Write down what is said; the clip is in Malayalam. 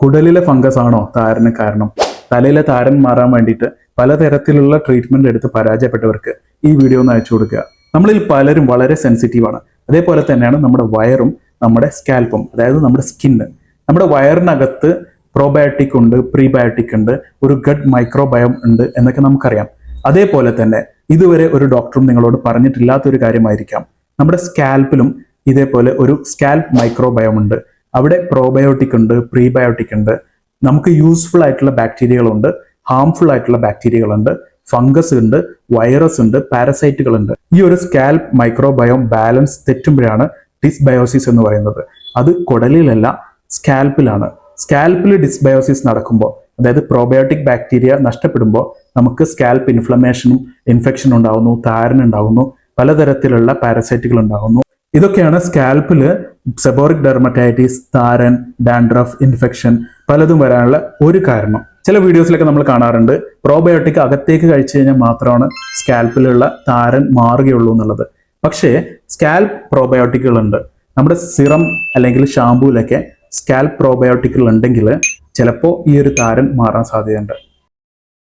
കുടലിലെ ഫംഗസ് ആണോ താരന് കാരണം? തലയിലെ താരൻ മാറാൻ വേണ്ടിയിട്ട് പലതരത്തിലുള്ള ട്രീറ്റ്മെന്റ് എടുത്ത് പരാജയപ്പെട്ടവർക്ക് ഈ വീഡിയോ ഒന്ന് അയച്ചു കൊടുക്കുക. നമ്മളിൽ പലരും വളരെ സെൻസിറ്റീവാണ്. അതേപോലെ തന്നെയാണ് നമ്മുടെ വയറും നമ്മുടെ സ്കാൽപ്പും, അതായത് നമ്മുടെ സ്കിന്ന്. നമ്മുടെ വയറിനകത്ത് പ്രോബയോട്ടിക് ഉണ്ട്, പ്രീബയോട്ടിക് ഉണ്ട്, ഒരു ഗട്ട് മൈക്രോബയോം ഉണ്ട് എന്നൊക്കെ നമുക്കറിയാം. അതേപോലെ തന്നെ ഇതുവരെ ഒരു ഡോക്ടറും നിങ്ങളോട് പറഞ്ഞിട്ടില്ലാത്തൊരു കാര്യമായിരിക്കാം, നമ്മുടെ സ്കാൽപ്പിലും ഇതേപോലെ ഒരു സ്കാൽപ്പ് മൈക്രോബയോം ഉണ്ട്. അവിടെ പ്രോബയോട്ടിക് ഉണ്ട്, പ്രീബയോട്ടിക് ഉണ്ട്, നമുക്ക് യൂസ്ഫുൾ ആയിട്ടുള്ള ബാക്ടീരിയകളുണ്ട്, ഹാംഫുൾ ആയിട്ടുള്ള ബാക്ടീരിയകളുണ്ട്, ഫംഗസ് ഉണ്ട്, വൈറസ് ഉണ്ട്, പാരസൈറ്റുകൾ ഉണ്ട്. ഈ ഒരു സ്കാൽപ്പ് മൈക്രോബയോം ബാലൻസ് തെറ്റുമ്പോഴാണ് ഡിസ്ബയോസിസ് എന്ന് പറയുന്നത്. അത് കുടലിലല്ല, സ്കാൽപ്പിലാണ്. സ്കാൽപ്പിൽ ഡിസ്ബയോസിസ് നടക്കുമ്പോൾ, അതായത് പ്രോബയോട്ടിക് ബാക്ടീരിയ നഷ്ടപ്പെടുമ്പോൾ നമുക്ക് സ്കാൽപ്പ് ഇൻഫ്ലമേഷനും ഇൻഫെക്ഷൻ ഉണ്ടാകുന്നു, താരൻ ഉണ്ടാകുന്നു, പലതരത്തിലുള്ള പാരസൈറ്റുകൾ ഉണ്ടാകുന്നു. ഇതൊക്കെയാണ് സ്കാൽപ്പിൽ സെബോറിക് ഡെർമറ്റൈറ്റിസ്, താരൻ, ഡാൻഡ്രഫ്, ഇൻഫെക്ഷൻ പലതും വരാനുള്ള ഒരു കാരണം. ചില വീഡിയോസിലൊക്കെ നമ്മൾ കാണാറുണ്ട് പ്രോബയോട്ടിക് അകത്തേക്ക് കഴിച്ചു കഴിഞ്ഞാൽ മാത്രമാണ് സ്കാൽപ്പിലുള്ള താരൻ മാറുകയുള്ളൂ എന്നുള്ളത്. പക്ഷേ സ്കാൽപ്പ് പ്രോബയോട്ടിക്കുകളുണ്ട്. നമ്മുടെ സിറം അല്ലെങ്കിൽ ഷാമ്പൂലൊക്കെ സ്കാൽപ്പ് പ്രോബയോട്ടിക്കുകൾ ഉണ്ടെങ്കിൽ ചിലപ്പോൾ ഈ ഒരു താരൻ മാറാൻ സാധ്യതയുണ്ട്.